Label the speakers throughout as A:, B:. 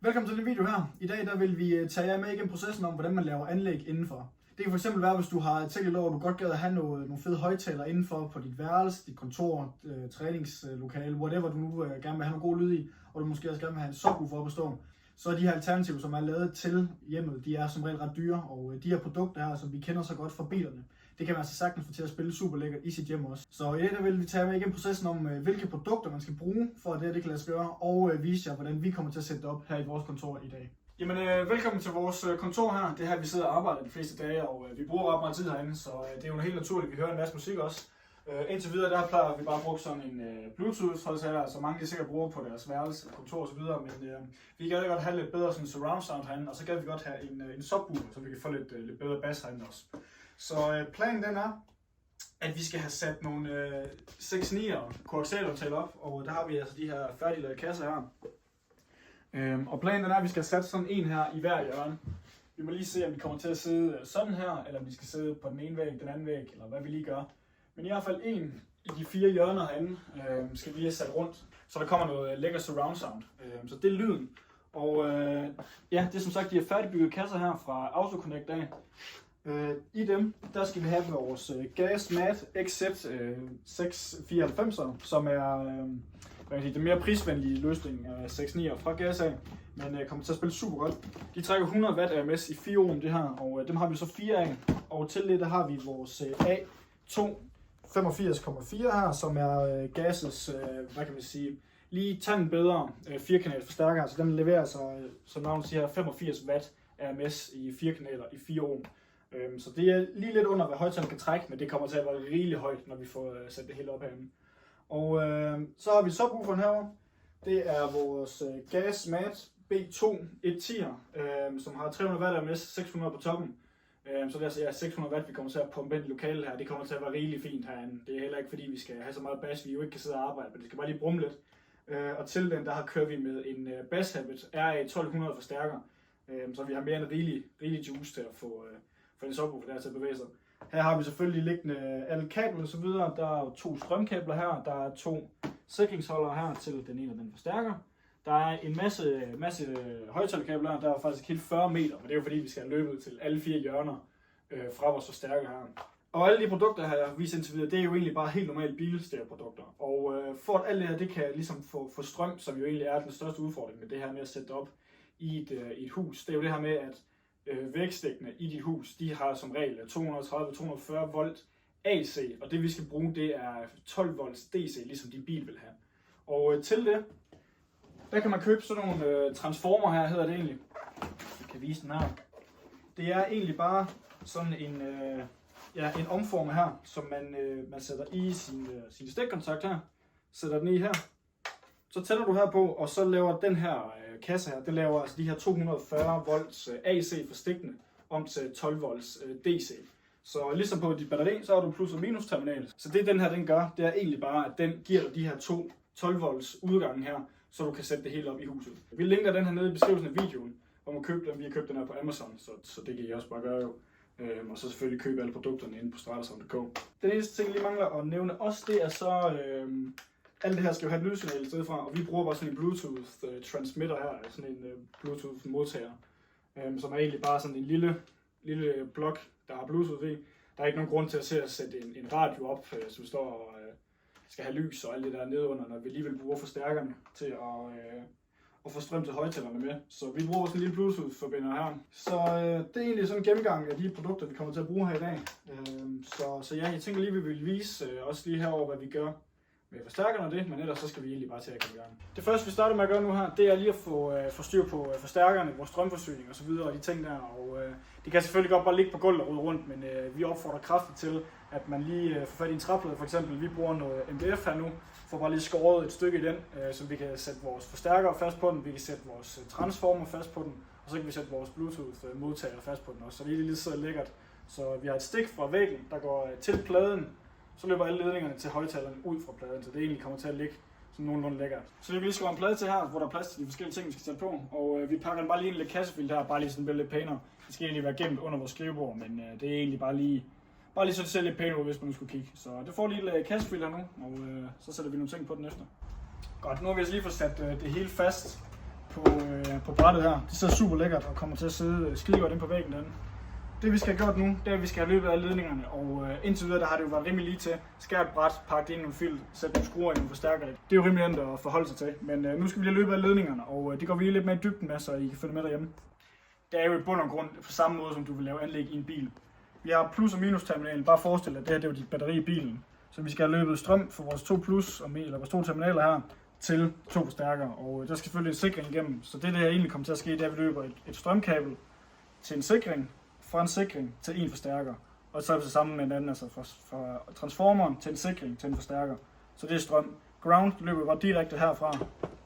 A: Velkommen til den video her. I dag der vil vi tage jer med igennem processen om, hvordan man laver anlæg indenfor. Det kan fx være, hvis du har tænkt lidt over, at du godt gad at have nogle fede højtalere indenfor på dit værelse, dit kontor, træningslokale, whatever du nu gerne vil have noget god lyd i, og du måske også gerne vil have en subwoofer op at stå. Så de her alternativer, som er lavet til hjemmet, de er som regel ret dyre, og de her produkter her, som vi kender så godt fra bilerne, det kan man altså sagtens få til at spille super lækkert i sit hjem også. Så i dag der vil vi tage med igennem processen om, hvilke produkter man skal bruge, for at det kan lade sig gøre, og vise jer, hvordan vi kommer til at sætte det op her i vores kontor i dag. Jamen, velkommen til vores kontor her. Det er her, vi sidder og arbejder de fleste dage, og vi bruger ret meget tid herinde, så det er jo helt naturligt, vi hører en masse musik også. Indtil videre, der plejer vi bare at bruge sådan en Bluetooth-højttaler, så mange de sikkert bruger på deres værelse, kontor osv., men vi gad godt have lidt bedre sådan surround sound herinde, og så gad vi godt have en subwoofer, så vi kan få lidt bedre bass herinde også. Så planen den er, at vi skal have sat nogle 6-9'er koaxialhøjttaler op, og der har vi altså de her færdiglavede kasser her. Og planen den er, at vi skal have sat sådan en her i hver hjørne. Vi må lige se, om vi kommer til at sidde sådan her, eller om vi skal sidde på den ene væg, den anden væg, eller hvad vi lige gør. Men i hvert fald en i de 4 hjørner herinde skal vi lige have sat rundt, så der kommer noget lækker surround sound. Så det er lyden. Og ja, det er som sagt de her færdigbyggede kasser her fra AutoConnect af. I dem, der skal vi have vores GasMat XZ 694, som er den mere prisvenlige løsning af 6.9'er fra Gas af, men kommer til at spille super godt. De trækker 100 Watt AMS i 4 ohm det her, og dem har vi så 4 af. Og til det der har vi vores A2 85,4 her, som er Gas' hvad kan man sige, lige tanden bedre 4-kanal forstærker, så den leverer sig, som navnet siger, 85 Watt AMS i 4 kanaler i 4 ohm. Så det er lige lidt under, hvad højtaleren kan trække, men det kommer til at være rigelig højt, når vi får sat det hele op herinde. Og så har vi subwooferen herovre. Det er vores GasMat B2 110'er, som har 300 Watt AMS, 600 på toppen. Så det er altså 600 Watt, vi kommer til at pumpe ind i lokalet her. Det kommer til at være rigtig fint herinde. Det er heller ikke fordi, vi skal have så meget bass, vi jo ikke kan sidde og arbejde, men det skal bare lige brumme lidt. Og til den, der kører vi med en Bass Habit RA 1200 forstærker, så vi har mere end rigelig juice til at få en subwoofer der til at bevæge sig. Her har vi selvfølgelig liggende alle kabler og så videre. Der er 2 strømkabler her, der er 2 sikringsholdere her til den ene og den forstærker. Der er en masse højttalerkabler her, der er faktisk helt 40 meter, men det er jo fordi vi skal have løbet til alle 4 hjørner fra vores forstærker her. Og alle de produkter her, jeg har vist indtil videre, det er jo egentlig bare helt normale bilstereoprodukter. Og for at alt det her, det kan ligesom få strøm, som jo egentlig er den største udfordring med det her med at sætte det op i et hus. Det er jo det her med, at vægstikkene i dit hus, de har som regel 230-240 volt AC, og det vi skal bruge, det er 12 volts DC, ligesom din bil vil have. Og til det, der kan man købe sådan nogle transformer her, hedder det egentlig. Jeg kan vise den her. Det er egentlig bare sådan en omformer her, som man sætter i sin stikkontakt her. Sætter den i her. Så tænder du her på, og så laver den her kasse her, det laver altså de her 240 volts AC for stikkene om til 12 volts DC. Så ligesom på dit batteri, så har du plus og minus terminal. Så det den her den gør, det er egentlig bare, at den giver dig de her 2 12 volts udgange her, så du kan sætte det hele op i huset. Vi linker den her nede i beskrivelsen af videoen, hvor man køber den. Vi har købt den her på Amazon, så det kan I også bare gøre jo. Og så selvfølgelig købe alle produkterne inde på Stratasound.dk. Den eneste ting, jeg lige mangler at nævne også, det er så alt det her skal jo have et lydsignal i stedet fra, og vi bruger bare sådan en Bluetooth transmitter her, sådan en Bluetooth modtager, som er egentlig bare sådan en lille blok, der har Bluetooth i. Der er ikke nogen grund til at sætte en radio op, som står og skal have lys og alt det der nedunder, når vi alligevel bruger forstærkerne til at få strøm til højtalerne med. Så vi bruger sådan en lille Bluetooth-forbinder her. Så det er egentlig sådan en gennemgang af de produkter, vi kommer til at bruge her i dag. Så ja, jeg tænker lige, vi vil vise også lige herover, hvad vi gør med forstærkerne og det, men ellers så skal vi egentlig bare til at komme i gang. Det første vi starter med at gøre nu her, det er lige at få styr på forstærkerne, vores strømforsyning og så videre og de ting der, og det kan selvfølgelig godt bare ligge på gulvet og rode rundt, men vi opfordrer kraftigt til, at man lige får fat i en træplade for eksempel. Vi bruger noget MDF her nu, for bare lige skåret et stykke i den, så vi kan sætte vores forstærkere fast på den, vi kan sætte vores transformer fast på den, og så kan vi sætte vores Bluetooth modtager fast på den også, så det er lige så lækkert. Så vi har et stik fra væggen, der går til pladen, så løber alle ledningerne til højtalerne ud fra pladen, så det egentlig kommer til at ligge sådan nogenlunde lækkert. Så det vi lige skal have en plade til her, hvor der er plads til de forskellige ting, vi skal sætte på, og vi pakker den bare lige en lidt kassefilt her, bare lige sådan lidt pænere. Det skal egentlig være gemt under vores skrivebord, men det er egentlig bare lige så det ser lidt pænere ud, hvis man nu skulle kigge. Så det får lige lidt kassefilt her nu, og så sætter vi nogle ting på den efter. Godt, nu har vi altså lige fået sat det hele fast på brættet her. Det sidder super lækkert og kommer til at sidde skide godt ind på væggen derinde. Det vi skal have gjort nu, det er at vi skal have løbet af ledningerne, og indtil videre der har det jo været rimelig lige til. Skær et bræt, pakke det ind i nogle filt, sæt nogle skruer i nogle forstærkere. Det er jo rimelig nemt at forholde sig til, men nu skal vi lige løbe af ledningerne, og det går vi lige lidt mere i dybden med, så I kan følge med derhjemme. Det er jo i bund og grund på samme måde, som du vil lave anlæg i en bil. Vi har plus- og minus-terminalen. Bare forestil dig, at det her det er jo dit batteri i bilen. Så vi skal have løbet strøm fra vores 2 plus, eller vores 2 terminaler her, til 2 forstærkere. Og der skal selvfølgelig en sikring igennem. Så det der egentlig kommer til at ske, det er, at vi løber et strømkabel til en sikring, fra en sikring til en forstærker. Og så er det det samme med en anden, altså fra transformeren til en sikring til en forstærker. Så det er strøm. Ground løber bare direkte herfra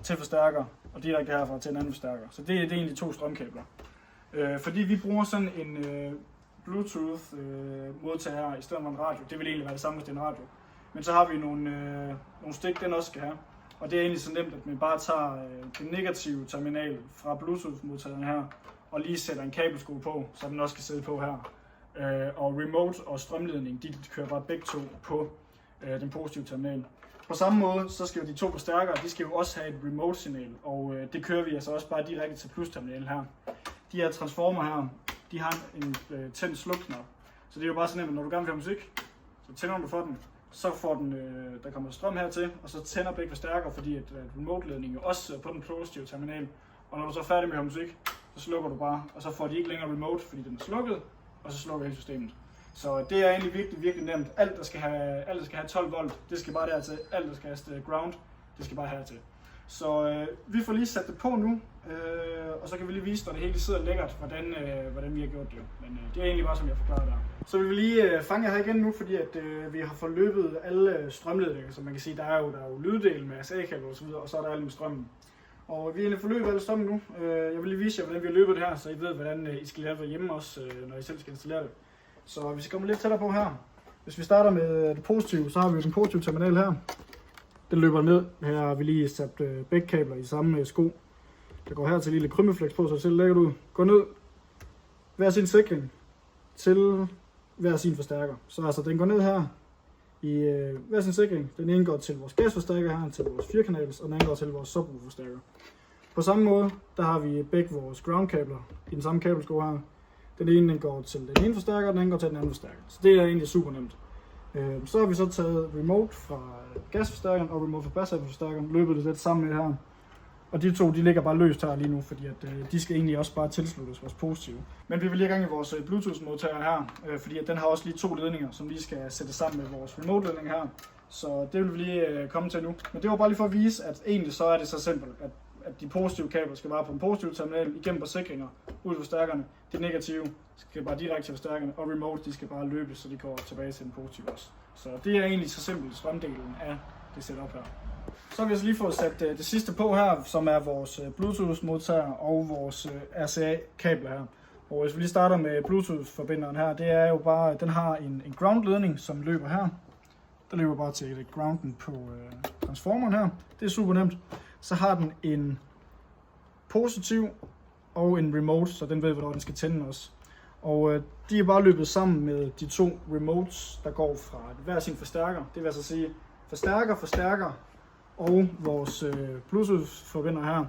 A: til forstærker, og direkte herfra til en anden forstærker. Så det er egentlig 2 strømkabler. Fordi vi bruger sådan en Bluetooth modtager i stedet for en radio. Det vil egentlig være det samme, hvis det er en radio. Men så har vi nogle stik, den også skal have. Og det er egentlig så nemt, at man bare tager den negative terminal fra Bluetooth modtageren her, og lige sætter en kabelskrue på, så den også kan sidde på her. Og remote og strømledning, de kører bare begge to på den positive terminal. På samme måde, så skal jo de 2 forstærkere, de skal jo også have et remote signal, og det kører vi altså også bare direkte til plus-terminalen her. De her transformer her, de har en tænd slukknap. Så det er jo bare sådan, at når du gerne vil have musik, så tænder du for den, så får den, der kommer strøm hertil, og så tænder begge forstærkere, fordi at remote-ledningen jo også på den positive terminal. Og når du så er færdig med at høre musik, så slukker du bare, og så får de ikke længere remote, fordi den er slukket, og så slukker hele systemet. Så det er egentlig virkelig nemt. Alt der skal have 12 volt, det skal bare dertil. Alt der skal have ground, det skal bare hertil. Så vi får lige sat det på nu, og så kan vi lige vise, når det hele sidder lækkert, hvordan vi har gjort det. Men det er egentlig bare, som jeg forklarer der. Så vi vil lige fange her igen nu, fordi at vi har forløbet alle strømledninger. Så man kan sige, der er jo lyddel med SA-kabler og så videre, og så er der alle med strømmen. Og vi har egentlig forløbet alle strømmen nu. Jeg vil lige vise jer, hvordan vi har løbet det her, så I ved, hvordan I skal lære det hjemme også, når I selv skal installere det. Så hvis vi kommer lidt tættere på her. Hvis vi starter med det positive, så har vi jo den positive terminal her. Den løber ned. Her har vi lige sat begge kabler i samme sko. Der går her til lille krymmeflex på, så det ser lækkert ud. Går ned. Hver sin sikring til hver sin forstærker. Så altså den går ned her i hver sin sikring. Den ene går til vores gasforstærker her, til vores 4-kanals, og den anden går til vores subwooferforstærker. På samme måde, der har vi begge vores ground-kabler i den samme kabelsko her. Den ene den går til den ene forstærker, og den anden går til den anden forstærker. Så det er egentlig super nemt. Så har vi så taget remote fra gasforstærkeren og remote fra bassforstærkeren, løbet det lidt sammen med her. Og de to, de ligger bare løst her lige nu, fordi at, de skal egentlig også bare tilsluttes vores positive. Men vi vil lige gang i vores Bluetooth-modtager her, fordi at den har også lige 2 ledninger, som vi skal sætte sammen med vores remote-ledning her. Så det vil vi lige komme til nu. Men det var bare lige for at vise, at egentlig så er det så simpelt, at de positive kabler skal bare på en positiv terminal igennem forsikringer ud for forstærkerne. De negative skal bare direkte til forstærkerne, og remote de skal bare løbe, så de går tilbage til den positive også. Så det er egentlig så simpelt strømdelen af det setup her. Så har vi altså lige fået sat det sidste på her, som er vores Bluetooth-modtager og vores RCA-kabler her. Og hvis vi lige starter med Bluetooth-forbinderen her, det er jo bare, den har en ground-ledning, som løber her. Der løber bare til grounden på transformeren her. Det er super nemt. Så har den en positiv og en remote, så den ved, hvornår den skal tænde også. Og de er bare løbet sammen med de 2 remotes, der går fra hver sin forstærker. Det vil altså sige forstærker og vores Bluetooth-forbinder her.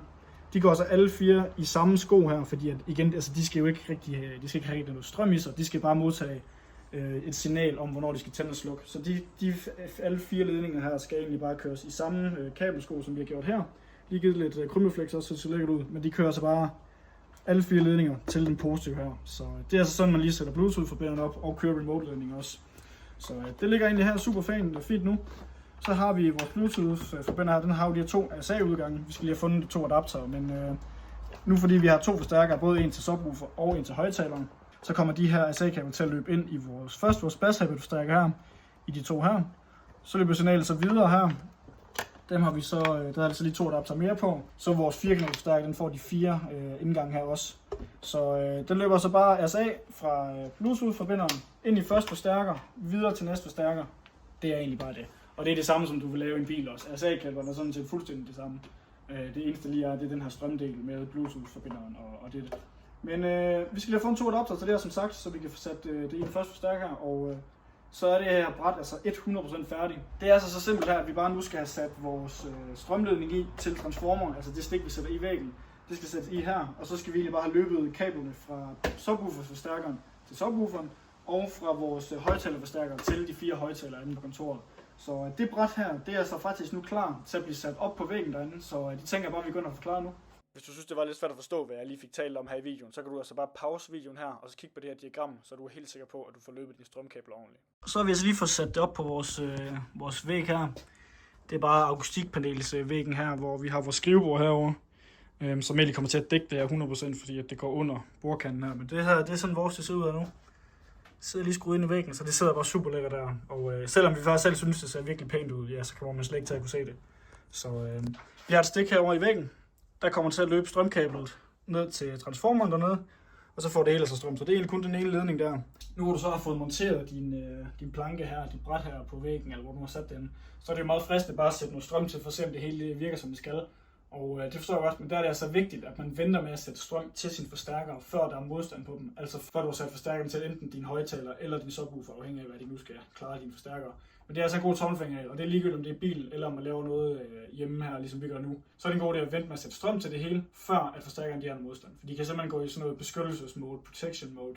A: De går så alle 4 i samme sko her, fordi at, igen, altså, de skal jo ikke rigtig have noget strøm i sig. De skal bare modtage et signal om, hvornår de skal tænde og slukke. Så alle 4 ledninger her skal egentlig bare køres i samme kabelsko, som vi har gjort her. Lige givet lidt krymmeflex også, så det ser lækkert ud, men de kører så bare alle 4 ledninger til den positive her. Så det er altså sådan, man lige sætter Bluetooth-forbinderen op og kører remote-ledninger også. Så det ligger egentlig her super fint nu. Så har vi vores Bluetooth-forbinder her, den har jo de her 2 RSA-udgange. Vi skal lige have fundet 2 adaptere, men nu fordi vi har 2 forstærkere, både en til subwoofer og en til højtaleren, så kommer de her RSA-kabler til at løbe ind i vores bass-forstærker her, i de 2 her. Så løber signalet så videre her. Dem har vi så, der er altså lige 2 adapter mere på. Så vores 4-kanalforstærker, den får de 4 indgang her også. Så den løber så bare RSA fra Bluetooth-forbinderen ind i første forstærker, videre til næste forstærker. Det er egentlig bare det. Og det er det samme, som du vil lave i en bil også. RSA-kablerne er sådan set fuldstændig det samme. Det eneste lige er, det er den her strømdel med Bluetooth-forbinderen og det. Men vi skal lige have fundet 2 adapter til det her, som sagt, så vi kan få sat det i den første forstærker. Og så er det her bræt altså 100% færdigt. Det er altså så simpelt her, at vi bare nu skal have sat vores strømledning i til transformeren, altså det stik, vi sætter i væggen. Det skal sættes i her, og så skal vi egentlig bare have løbet kablerne fra subwooferforstærkeren til subwooferen, og fra vores højtalerforstærker til de 4 højtalere inde på kontoret. Så det bræt her, det er så faktisk nu klar til at blive sat op på væggen derinde, så de tænker bare, at vi begynder at forklare nu. Hvis du synes, det var lidt svært at forstå, hvad jeg lige fik talt om her i videoen, så kan du altså bare pause videoen her, og så kigge på det her diagram, så du er helt sikker på, at du får løbet dine strømkabler ordentligt. Så har vi altså lige fået sat det op på vores væg her. Det er bare akustikpanelsvæggen her, hvor vi har vores skrivebord herovre, som egentlig kommer til at dække det her 100%, fordi at det går under bordkanten her. Men det her, det er sådan vores, det ser ud af nu. Det sidder lige skruet ind i væggen, så det sidder bare super lækkert der. Og selvom vi faktisk selv synes, det ser virkelig pænt ud, ja, så kommer man slet ikke til at kunne se det. Så vi har et stik herovre i væggen. Der kommer til at løbe strømkablet ned til transformeren dernede, og så får det hele så strøm. Så det er egentlig kun den ene ledning der. Nu hvor du så har fået monteret din planke her, dit bræt her på væggen, eller hvor du har sat den, så er det jo meget fristende bare at sætte noget strøm til, for at se om det hele virker som det skal. Og det forstår jeg også, men der er det altså vigtigt, at man venter med at sætte strøm til sine forstærkere, før der er modstand på dem. Altså før du har sat forstærkeren til enten din højtaler eller din subwoofer, afhængig af hvad de nu skal klare dine forstærkere. Men det er altså en god tommelfinger, og det er ligegyldigt om det er bil, eller om man laver noget hjemme her, ligesom vi gør nu. Så er det en god idé at vente med at sætte strøm til det hele, før at forstærkeren de har en modstand. For de kan simpelthen gå i sådan noget beskyttelsesmode, protection mode,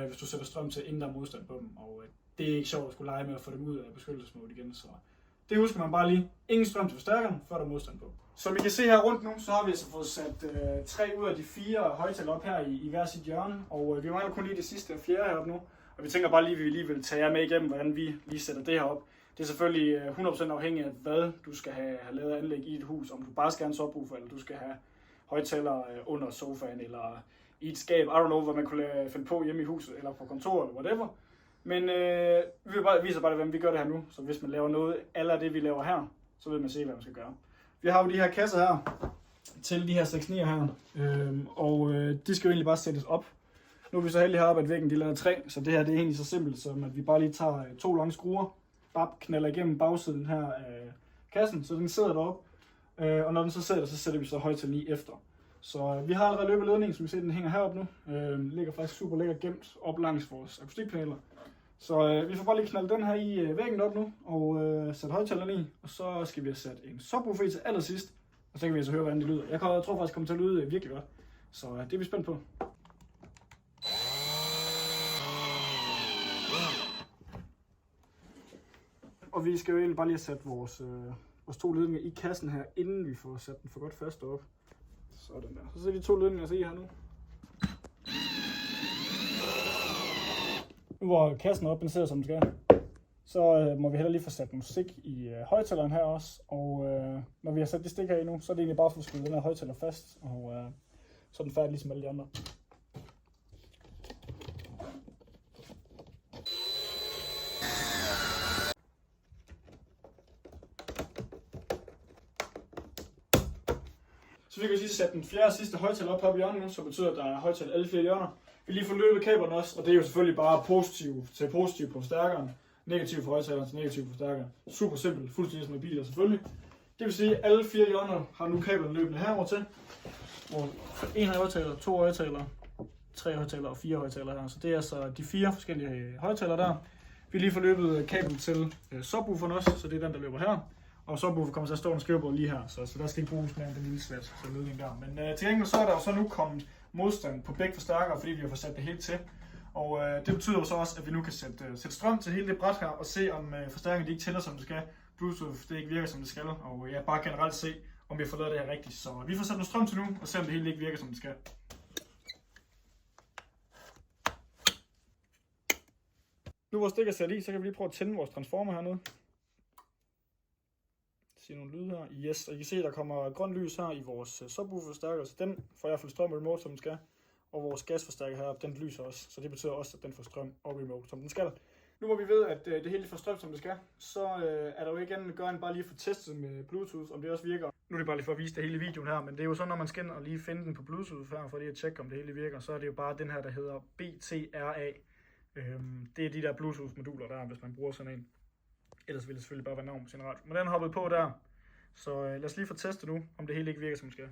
A: hvis du sætter strøm til, inden der er modstand på dem. Og det er ikke sjovt at skulle lege med at få dem ud af beskyttelsesmode igen. Så det husker man bare lige. Ingen strøm til forstærkeren, før der er modstand på. Som I kan se her rundt nu, så har vi altså fået sat 3 ud af de 4 højtaler op her i hver sit hjørne. Og vi mangler kun lige det sidste og 4 heroppe nu. Og vi tænker bare lige, at vi lige vil tage jer med igennem, hvordan vi lige sætter det her op. Det er selvfølgelig 100% afhængigt af, hvad du skal have lavet anlæg i et hus. Om du bare skal have en subwoofer, eller du skal have højtaler under sofaen, eller i et skab. I don't know, hvad man kunne finde på hjemme i huset, eller på kontoret, eller whatever. Men vi viser bare, hvordan vi gør det her nu. Så hvis man laver noget eller det, vi laver her, så vil man se, hvad man skal gøre. Vi har jo de her kasser her, til de her 6-9'er her. De skal jo egentlig bare sættes op. Nu er vi så heldige heroppe, at væggen de lader 3, så det her det er egentlig så simpelt, som at vi bare lige tager 2 lange skruer, bare knalder igennem bagsiden her af kassen, så den sidder deroppe. Og når den så sidder, så sætter vi så højtalen i efter. Så vi har allerede løbet ledningen, som vi ser, den hænger heroppe nu. Ligger faktisk super lækkert gemt op langs vores akustikpaneler. Så vi får bare lige knaldet den her i væggen op nu, og sætte højtaleren i. Og så skal vi have sat en subwoofer til allersidst, og så kan vi altså høre, hvordan det lyder. Jeg tror faktisk, det kommer til at lyde virkelig godt. Så det er vi spændt på. Og vi skal jo egentlig bare lige have sat vores 2 ledninger i kassen her, inden vi får sat den for godt fast op. Sådan der. Så ser de 2 ledninger så i her nu. Nu hvor kassen op, den sidder som den skal, så må vi heller lige få sat musik i højtaleren her også. Og når vi har sat det stik her i nu, så er det egentlig bare for at skrue den her højtaler fast, og så er den færdig ligesom alle de andre. Så vi kan sige, at sætte den 4. og sidste højtaler op her på hjørnet nu, så betyder, at der er højtaler alle 4 hjørner. Vi lige får løbet kablerne også, og det er jo selvfølgelig bare positiv til positiv på forstærkeren, negativ for højtaleren til negativ for forstærkeren. Super simpelt, fuldstændig som i biler selvfølgelig. Det vil sige, at alle 4 hjørner har nu kablerne løbende herover til. Hvor 1 højtaler, 2 højtalere, 3 højtalere og 4 højtalere her. Så det er altså de 4 forskellige højtalere der. Vi lige får løbet kabel til subwooferen også, så det er den, der løber her. Og subwoofer kommer til at stå en skrivebord lige her, så der skal ikke bruges mere end den lille slat, så ledning der. Men til gengæld så er der jo så nu kommet modstand på begge forstærkere, fordi vi har fået sat det helt til. Og det betyder jo så også, at vi nu kan sætte strøm til hele det bræt her, og se om forstærkerne de ikke tænder som det skal. Bluetooth det ikke virker som det skal, og ja, bare generelt se, om vi har fået lavet det her rigtigt. Så vi får sat noget strøm til nu, og se om det hele ikke virker som det skal. Nu hvor stikket er sat i, så kan vi lige prøve at tænde vores transformer hernede. Se nogle lyde her. Yes, og I kan se, at der kommer grønt lys her i vores subwoofer-forstærker, så den får i hvert fald strøm og remote, som den skal. Og vores gasforstærker heroppe, den lyser også, så det betyder også, at den får strøm og remote, som den skal. Nu hvor vi ved, at det hele får strøm, som det skal, så er der jo ikke andet at gøre end bare lige at få testet med Bluetooth, om det også virker. Nu er det bare lige for at vise det hele i videoen her, men det er jo sådan, når man skal ind og lige finde den på Bluetooth her, for lige at tjekke, om det hele virker, så er det jo bare den her, der hedder BTRA. Det er de der Bluetooth-moduler der, hvis man bruger sådan en. Ellers vil det selvfølgelig bare være navn på sin radio. Men den er hoppet på der, så lad os lige få testet nu, om det hele ikke virker, som det skal.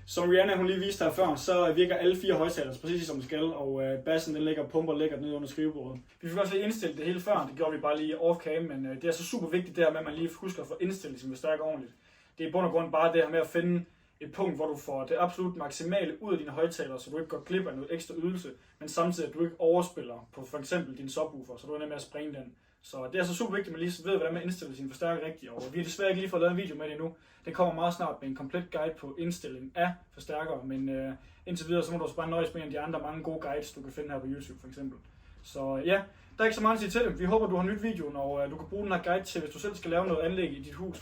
A: Så Som Rihanna hun lige viste her før, så virker alle 4 højtalere præcis som det skal, og bassen den ligger pumper lækkert nede under skrivebordet. Vi fik også lige indstillet det hele før, det gjorde vi bare lige off-cam, men det er så super vigtigt det her med, at man lige husker at få indstillet sin forstærker ordentligt. Det er i bund og grund bare det her med at finde et punkt, hvor du får det absolut maksimale ud af dine højtalere, så du ikke går glip af noget ekstra ydelse, men samtidig at du ikke overspiller på for eksempel din subwoofer, så du er nem med at sprænge den. Så det er så super vigtigt, at man lige ved, hvordan man indstiller sin forstærker rigtigt, og vi har desværre ikke lige fået lavet en video med det endnu. Den kommer meget snart med en komplet guide på indstilling af forstærkere, men indtil videre så må du også bare nøjes med en af de andre mange gode guides, du kan finde her på YouTube for eksempel. Så ja, der er ikke så meget at sige til det. Vi håber, du har nyt videoen, og du kan bruge den her guide til, hvis du selv skal lave noget anlæg i dit hus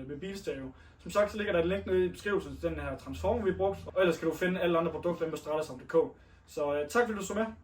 A: med bilstereo. Som sagt, så ligger der et link nede i beskrivelsen til den her transformer, vi brugte, og ellers kan du finde alle andre produkter inde på stratasom.dk. Så tak fordi du så med.